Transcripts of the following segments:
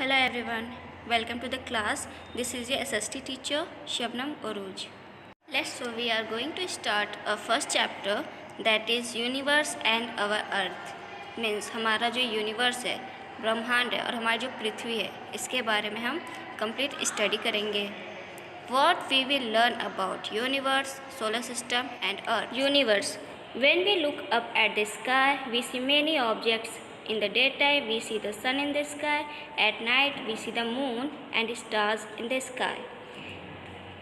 Hello everyone, welcome to the class. This is your SST teacher Shabnam Oruj. So we are going to start a first chapter, that is universe and our earth. Means हमारा जो universe है, ब्रह्मांड है और हमारी जो पृथ्वी है, इसके बारे में हम कंप्लीट स्टडी करेंगे. What we will learn about universe, solar system and earth. Universe. When we look up at the sky, we see many objects. In the daytime, we see the sun in the sky. At night, we see the moon and stars in the sky.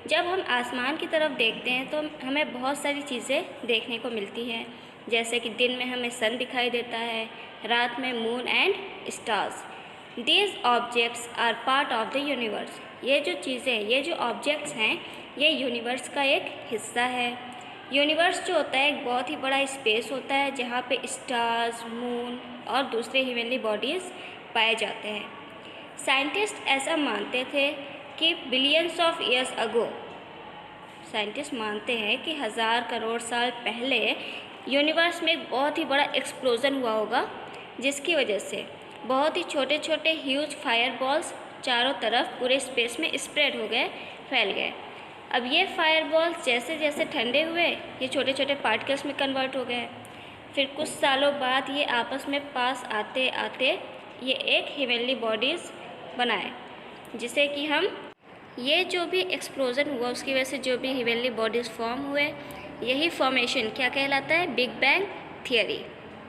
जब हम आसमान की तरफ देखते हैं तो हमें बहुत सारी चीज़ें देखने को मिलती हैं, जैसे कि दिन में हमें सन दिखाई देता है, रात में moon and stars. These objects are part of the universe. ये जो चीज़ें, ये जो ऑब्जेक्ट्स हैं, ये यूनिवर्स का एक हिस्सा है. यूनिवर्स जो होता है एक बहुत ही बड़ा स्पेस होता है जहाँ पे स्टार्स, मून और दूसरे हेवनली बॉडीज़ पाए जाते हैं. साइंटिस्ट ऐसा मानते थे कि billions of years ago, scientist मानते हैं कि 1000 करोड़ साल पहले यूनिवर्स में एक बहुत ही बड़ा एक्सप्लोजन हुआ होगा, जिसकी वजह से बहुत ही छोटे छोटे ह्यूज फायर बॉल्स चारों तरफ पूरे स्पेस में स्प्रेड हो गए, फैल गए. अब ये फायर बॉल्स जैसे जैसे ठंडे हुए ये छोटे छोटे पार्टिकल्स में कन्वर्ट हो गए. फिर कुछ सालों बाद ये आपस में पास आते आते ये एक हेवनली बॉडीज़ बनाए, जिसे कि हम ये जो भी एक्सप्लोजन हुआ उसकी वजह से जो भी हेवनली बॉडीज़ फॉर्म हुए, यही फॉर्मेशन क्या कहलाता है? Big bang theory.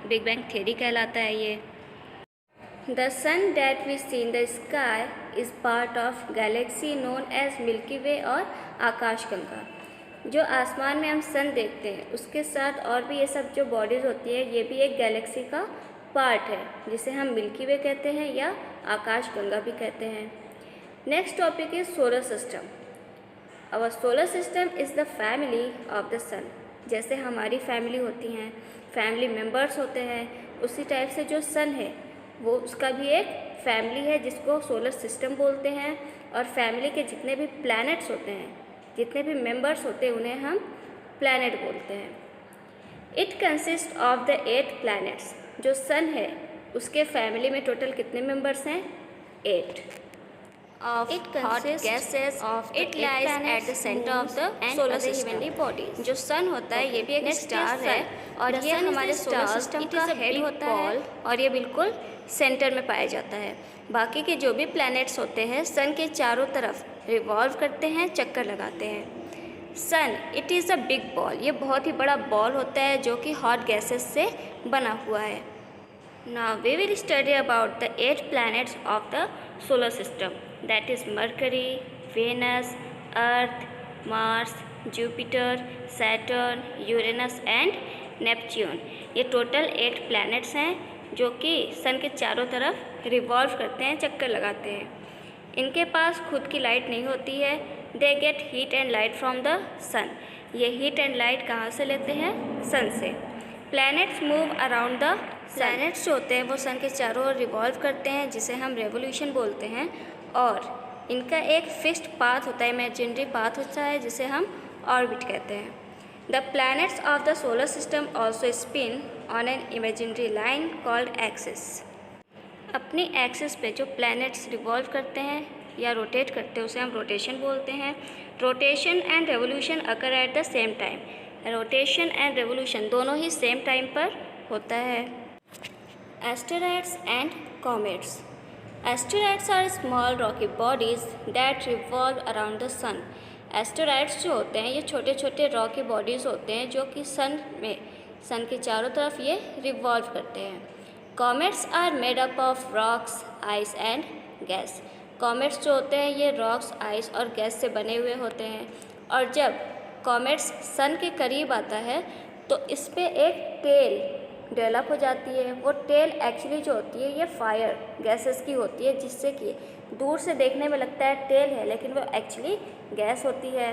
Big bang theory कहलाता है ये. The sun that we see in the sky is part of galaxy known as Milky Way और आकाशगंगा. जो आसमान में हम सन देखते हैं उसके साथ और भी ये सब जो बॉडीज़ होती है ये भी एक गैलेक्सी का पार्ट है, जिसे हम मिल्की वे कहते हैं या आकाशगंगा भी कहते हैं. Next topic is solar system. Our solar system is the family of the sun. जैसे हमारी फैमिली होती हैं, फैमिली मेम्बर्स होते हैं, उसी टाइप से जो सन है वो उसका भी एक फैमिली है जिसको सोलर सिस्टम बोलते हैं. और फैमिली के जितने भी प्लैनेट्स होते हैं, जितने भी मेंबर्स होते हैं, उन्हें हम प्लैनेट बोलते हैं. It consist of the 8 planets. जो सन है उसके फैमिली में टोटल कितने मेंबर्स हैं? 8. It consists of it lies at the center of the solar system. जो सन होता है ये भी एक स्टार है और ये हमारे सोलर सिस्टम का हेड होता है और ये बिल्कुल सेंटर में पाया जाता है. बाकी के जो भी प्लैनेट्स होते हैं सन के चारों तरफ रिवॉल्व करते हैं, चक्कर लगाते हैं. Sun it is a big ball. ये बहुत ही बड़ा बॉल होता है जो कि हॉट गैसेस से बना हुआ है. Now we will study about the 8 planets of the solar system, that is Mercury, Venus, Earth, Mars, Jupiter, Saturn, Uranus and Neptune. ये टोटल 8 planets हैं जो कि सन के चारों तरफ रिवॉल्व करते हैं, चक्कर लगाते हैं. इनके पास खुद की लाइट नहीं होती है. They get heat and light from the sun. ये हीट एंड लाइट कहाँ से लेते हैं? सन से. Planets move around the. Planets जो होते हैं वो सन के चारों ओर रिवॉल्व करते हैं, जिसे हम रेवोल्यूशन बोलते हैं. और इनका एक फिक्स्ड पाथ होता है, इमेजिनरी पाथ होता है, जिसे हम ऑर्बिट कहते हैं. The planets of the solar system also spin on an imaginary line called axis. अपनी एक्सिस पे जो प्लैनेट्स रिवॉल्व करते हैं या रोटेट करते हैं उसे हम रोटेशन बोलते हैं. Rotation and revolution occur at the same time. Rotation and revolution दोनों ही सेम टाइम पर होता है. Asteroids and comets. Asteroids are small rocky bodies that revolve around the sun. Asteroids जो होते हैं ये छोटे छोटे रॉकी बॉडीज़ होते हैं जो कि सन के चारों तरफ ये रिवॉल्व करते हैं. Comets are made up of rocks, ice and gas. Comets जो होते हैं ये रॉक्स, आइस और गैस से बने हुए होते हैं. और जब कॉमेट्स सन के करीब आता है तो इस पे एक टेल डेवलप हो जाती है. वो टेल एक्चुअली जो होती है ये फायर गैसेस की होती है, जिससे कि दूर से देखने में लगता है टेल है लेकिन वो एक्चुअली गैस होती है.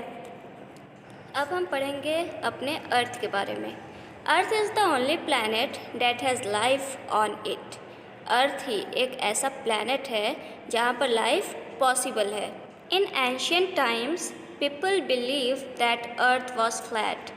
अब हम पढ़ेंगे अपने अर्थ के बारे में. Earth is the only planet that has life on it. Earth ही एक ऐसा प्लैनेट है जहाँ पर लाइफ पॉसिबल है. In ancient times people believe that earth was flat.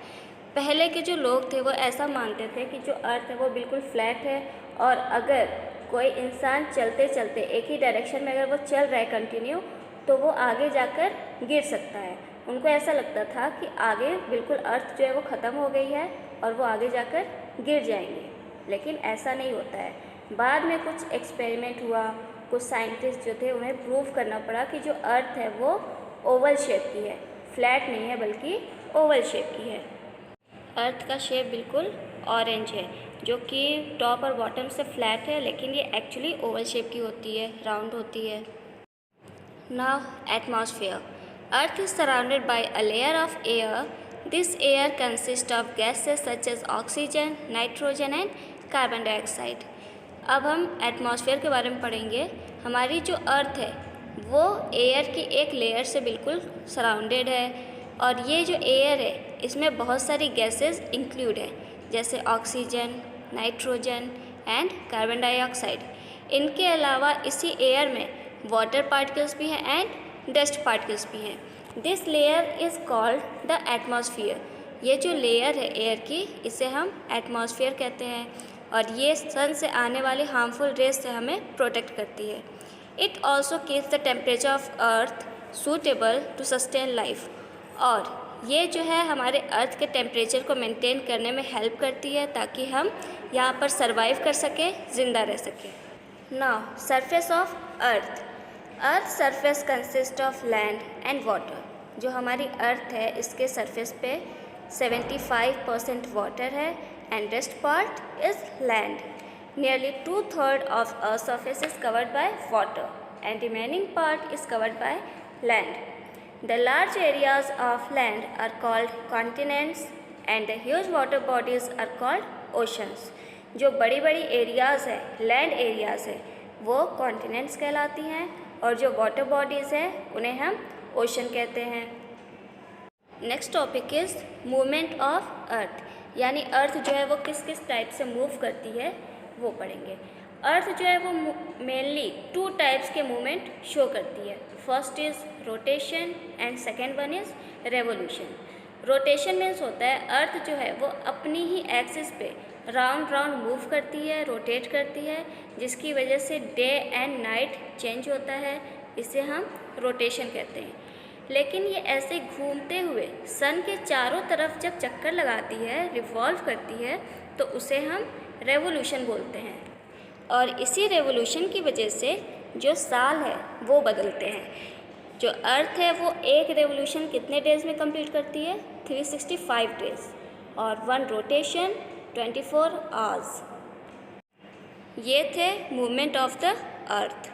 पहले के जो लोग थे वो ऐसा मानते थे कि जो अर्थ है वो बिल्कुल फ्लैट है और अगर कोई इंसान चलते चलते एक ही डायरेक्शन में अगर वो चल रहा है कंटिन्यू, तो वो आगे जाकर गिर सकता है। उनको ऐसा लगता था कि आगे बिल्कुल अर्थ जो है वो ख़त्म हो गई है और वो आगे जाकर गिर जाएंगे, लेकिन ऐसा नहीं होता है। बाद में कुछ एक्सपेरिमेंट हुआ, कुछ साइंटिस्ट जो थे उन्हें प्रूव करना पड़ा कि जो अर्थ है वो ओवल शेप की है, फ्लैट नहीं है बल्कि ओवल शेप की है। अर्थ का शेप बिल्कुल ऑरेंज है, जो कि टॉप और बॉटम से फ्लैट है, लेकिन ये एक्चुअली ओवल शेप की होती है, राउंड होती है। Now atmosphere. Earth is surrounded by a layer of air. This air consist of gases such as oxygen, nitrogen and carbon dioxide. अब हम एटमॉस्फेयर के बारे में पढ़ेंगे। हमारी जो अर्थ है वो एयर की एक लेयर से बिल्कुल सराउंडेड है, और ये जो एयर है इसमें बहुत सारी गैसेस इंक्लूड है, जैसे oxygen, nitrogen and carbon dioxide. इनके अलावा इसी एयर में वाटर पार्टिकल्स भी हैं एंड डस्ट पार्टिकल्स भी हैं। This layer is called the atmosphere. ये जो लेयर है एयर की, इसे हम एटमॉस्फेयर कहते हैं, और ये सन से आने वाले हार्मफुल रेज से हमें प्रोटेक्ट करती है। It also keeps the temperature of earth suitable to sustain life. और ये जो है हमारे अर्थ के टेम्परेचर को मेंटेन करने में हेल्प करती है, ताकि हम यहाँ पर सरवाइव कर सकें, ज़िंदा रह सकें। Now surface of earth. Earth surface consist of land and water. जो हमारी अर्थ है इसके सरफेस पे 75% वाटर है and rest part is land. Nearly 2/3 of earth surface is covered by water and remaining part is covered by land. The large areas of land are called continents and the huge water bodies are called oceans. जो बड़ी बड़ी areas है, land areas है, वो continents कहलाती हैं, और जो वाटर बॉडीज़ हैं उन्हें हम ओशन कहते हैं। Next topic is movement of earth, यानी अर्थ जो है वो किस किस टाइप से मूव करती है वो पढ़ेंगे। अर्थ जो है वो मेनली 2 टाइप्स के मूवमेंट शो करती है। First is rotation and second one is revolution. Rotation means होता है अर्थ जो है वो अपनी ही एक्सिस पे राउंड राउंड मूव करती है, रोटेट करती है, जिसकी वजह से डे एंड नाइट चेंज होता है। इसे हम रोटेशन कहते हैं। लेकिन ये ऐसे घूमते हुए सन के चारों तरफ जब चक्कर लगाती है, रिवॉल्व करती है, तो उसे हम रेवोल्यूशन बोलते हैं। और इसी रेवोल्यूशन की वजह से जो साल है वो बदलते हैं। जो अर्थ है वो एक रेवोल्यूशन कितने डेज़ में कंप्लीट करती है? 365 डेज़, और 1 रोटेशन 24 आवर्स। ये थे मूवमेंट ऑफ द अर्थ।